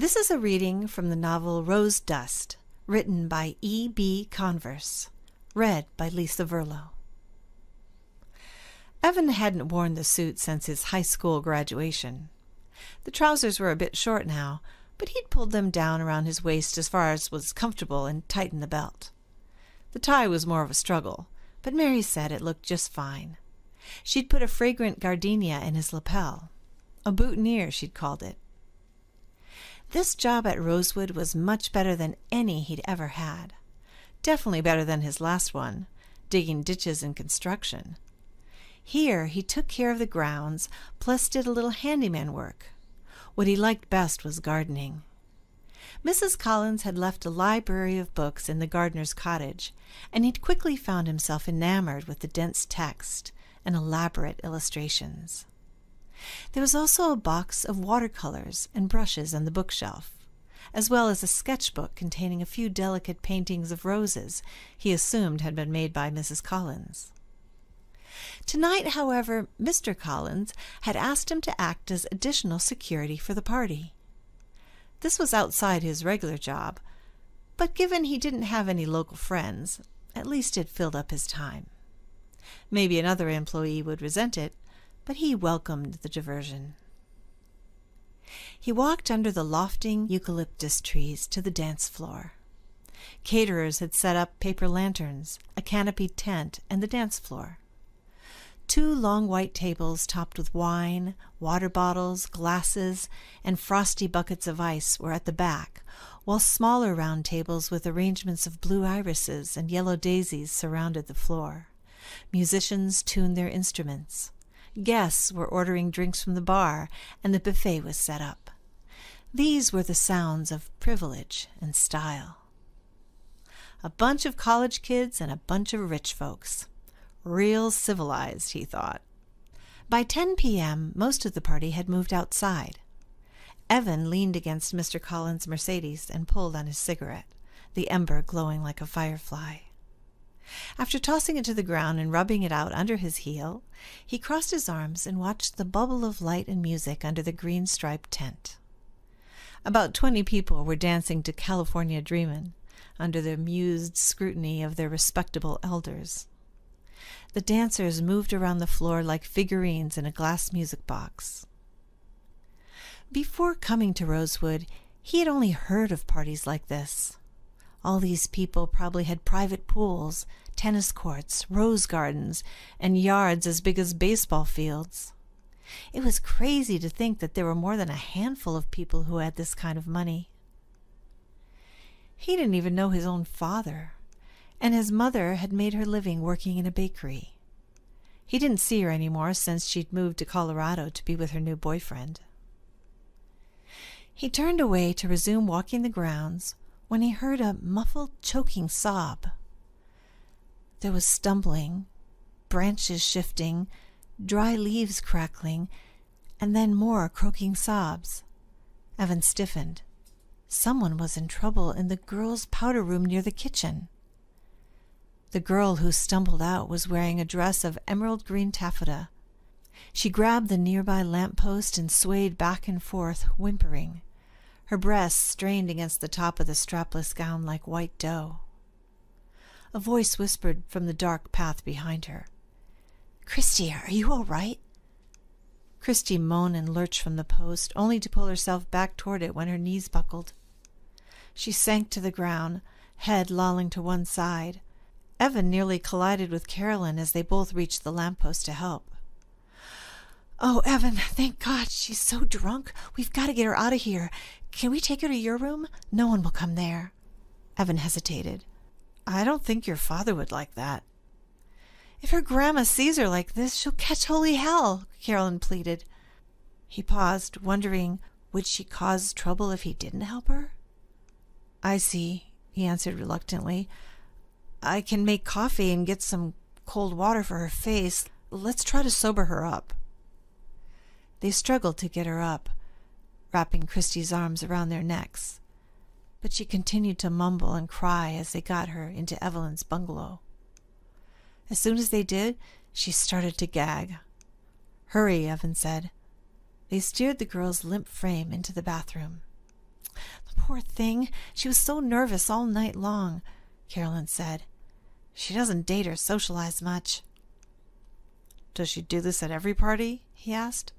This is a reading from the novel Rose Dust, written by E B Converse, read by Lisa Verlo. Evan hadn't worn the suit since his high school graduation. The trousers were a bit short now, but he'd pulled them down around his waist as far as was comfortable and tightened the belt. The tie was more of a struggle, but Mary said it looked just fine. She'd put a fragrant gardenia in his lapel. A boutonniere, she'd called it. This job at Rosewood was much better than any he'd ever had. Definitely better than his last one, digging ditches in construction. Here he took care of the grounds, plus did a little handyman work. What he liked best was gardening. Mrs. Collins had left a library of books in the gardener's cottage, and he'd quickly found himself enamored with the dense text and elaborate illustrations. There was also a box of watercolors and brushes on the bookshelf, as well as a sketchbook containing a few delicate paintings of roses he assumed had been made by Mrs. Collins. Tonight, however, Mr. Collins had asked him to act as additional security for the party. This was outside his regular job, but given he didn't have any local friends, at least it filled up his time. Maybe another employee would resent it, but he welcomed the diversion. He walked under the lofting eucalyptus trees to the dance floor. Caterers had set up paper lanterns, a canopied tent, and the dance floor. 2 long white tables topped with wine, water bottles, glasses, and frosty buckets of ice were at the back, while smaller round tables with arrangements of blue irises and yellow daisies surrounded the floor. Musicians tuned their instruments. Guests were ordering drinks from the bar, and the buffet was set up. These were the sounds of privilege and style. A bunch of college kids and a bunch of rich folks. Real civilized, he thought. By 10 p.m., most of the party had moved outside. Evan leaned against Mr. Collins' Mercedes and pulled on his cigarette, the ember glowing like a firefly. After tossing it to the ground and rubbing it out under his heel, he crossed his arms and watched the bubble of light and music under the green-striped tent. About 20 people were dancing to California Dreamin', under the amused scrutiny of their respectable elders. The dancers moved around the floor like figurines in a glass music box. Before coming to Rosewood, he had only heard of parties like this. All these people probably had private pools, tennis courts, rose gardens, and yards as big as baseball fields. It was crazy to think that there were more than a handful of people who had this kind of money. He didn't even know his own father, and his mother had made her living working in a bakery. He didn't see her anymore since she'd moved to Colorado to be with her new boyfriend. He turned away to resume walking the grounds when he heard a muffled, choking sob. There was stumbling, branches shifting, dry leaves crackling, and then more croaking sobs. Evan stiffened. Someone was in trouble in the girls' powder room near the kitchen. The girl who stumbled out was wearing a dress of emerald green taffeta. She grabbed the nearby lamp-post and swayed back and forth, whimpering. Her breasts strained against the top of the strapless gown like white dough. A voice whispered from the dark path behind her. "Christy, are you all right?" Christy moaned and lurched from the post, only to pull herself back toward it when her knees buckled. She sank to the ground, head lolling to one side. Evan nearly collided with Carolyn as they both reached the lamppost to help. "Oh, Evan, thank God, she's so drunk. We've got to get her out of here. Can we take her to your room? No one will come there." Evan hesitated. "I don't think your father would like that." "If her grandma sees her like this, she'll catch holy hell," Carolyn pleaded. He paused, wondering, would she cause trouble if he didn't help her? "I see," he answered reluctantly. "I can make coffee and get some cold water for her face. Let's try to sober her up." They struggled to get her up, wrapping Christy's arms around their necks, but she continued to mumble and cry as they got her into Evelyn's bungalow. As soon as they did, she started to gag. "Hurry," Evan said. They steered the girl's limp frame into the bathroom. Poor thing, she was so nervous all night long, Carolyn said. She doesn't date or socialize much. Does she do this at every party? He asked.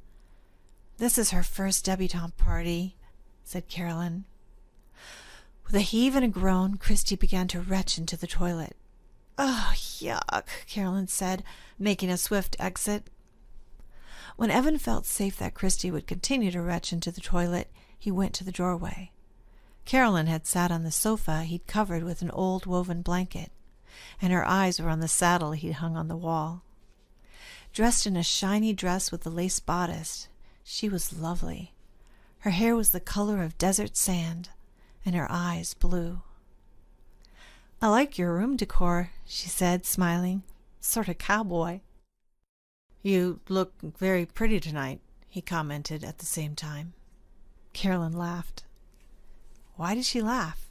This is her first debutante party, said Carolyn. With a heave and a groan, Christy began to retch into the toilet. Oh, yuck, Carolyn said, making a swift exit. When Evan felt safe that Christy would continue to retch into the toilet, he went to the doorway. Carolyn had sat on the sofa he'd covered with an old woven blanket, and her eyes were on the saddle he'd hung on the wall. Dressed in a shiny dress with a lace bodice, she was lovely. Her hair was the color of desert sand, and her eyes blue. I like your room decor, she said, smiling. Sort of cowboy. You look very pretty tonight, he commented at the same time. Carolyn laughed. Why did she laugh?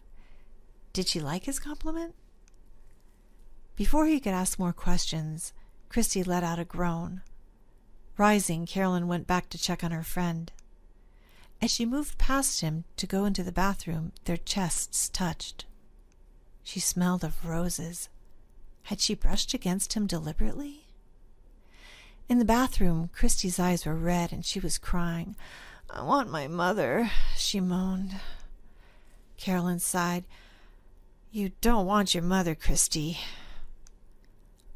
Did she like his compliment? Before he could ask more questions, Christy let out a groan. Rising, Carolyn went back to check on her friend. As she moved past him to go into the bathroom, their chests touched. She smelled of roses. Had she brushed against him deliberately? In the bathroom, Christy's eyes were red and she was crying. I want my mother, she moaned. Carolyn sighed. You don't want your mother, Christy.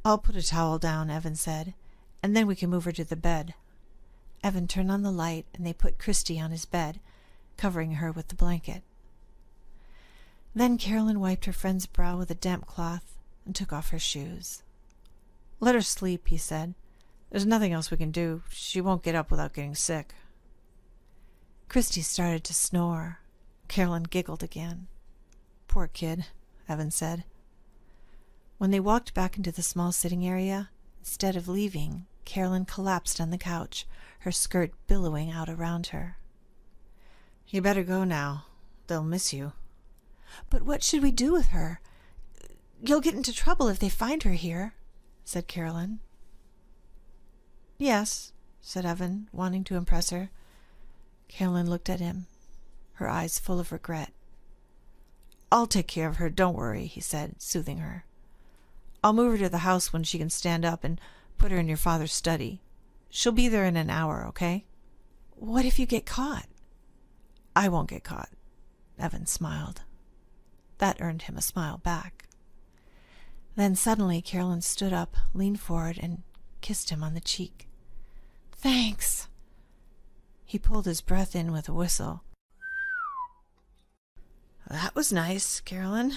I'll put a towel down, Evan said, and then we can move her to the bed. Evan turned on the light and they put Christy on his bed, covering her with the blanket. Then Carolyn wiped her friend's brow with a damp cloth and took off her shoes. Let her sleep, he said. There's nothing else we can do. She won't get up without getting sick. Christy started to snore. Carolyn giggled again. Poor kid, Evan said. When they walked back into the small sitting area, instead of leaving, Carolyn collapsed on the couch, her skirt billowing out around her. You better go now. They'll miss you. But what should we do with her? You'll get into trouble if they find her here, said Carolyn. Yes, said Evan, wanting to impress her. Carolyn looked at him, her eyes full of regret. I'll take care of her, don't worry, he said, soothing her. I'll move her to the house when she can stand up and put her in your father's study. She'll be there in an hour, okay? What if you get caught? I won't get caught, Evan smiled. That earned him a smile back. Then suddenly Carolyn stood up, leaned forward, and kissed him on the cheek. Thanks. He pulled his breath in with a whistle. That was nice, Carolyn.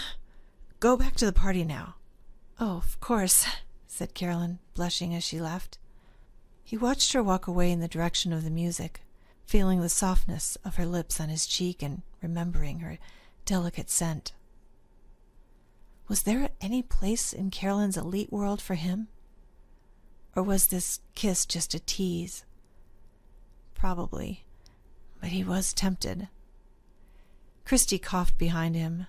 Go back to the party now. Oh, of course, said Carolyn, blushing as she left. He watched her walk away in the direction of the music, feeling the softness of her lips on his cheek and remembering her delicate scent. Was there any place in Carolyn's elite world for him? Or was this kiss just a tease? Probably, but he was tempted. Christy coughed behind him.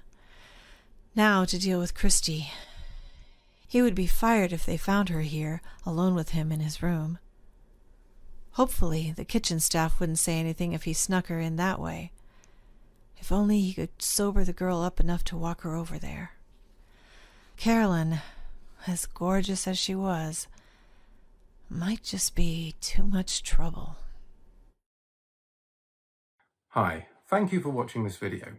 Now to deal with Christy. He would be fired if they found her here, alone with him in his room. Hopefully, the kitchen staff wouldn't say anything if he snuck her in that way. If only he could sober the girl up enough to walk her over there. Carolyn, as gorgeous as she was, might just be too much trouble. Hi, thank you for watching this video.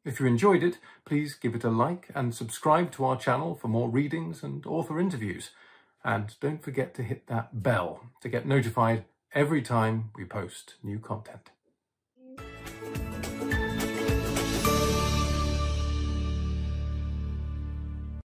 If you enjoyed it, please give it a like and subscribe to our channel for more readings and author interviews. And don't forget to hit that bell to get notified every time we post new content.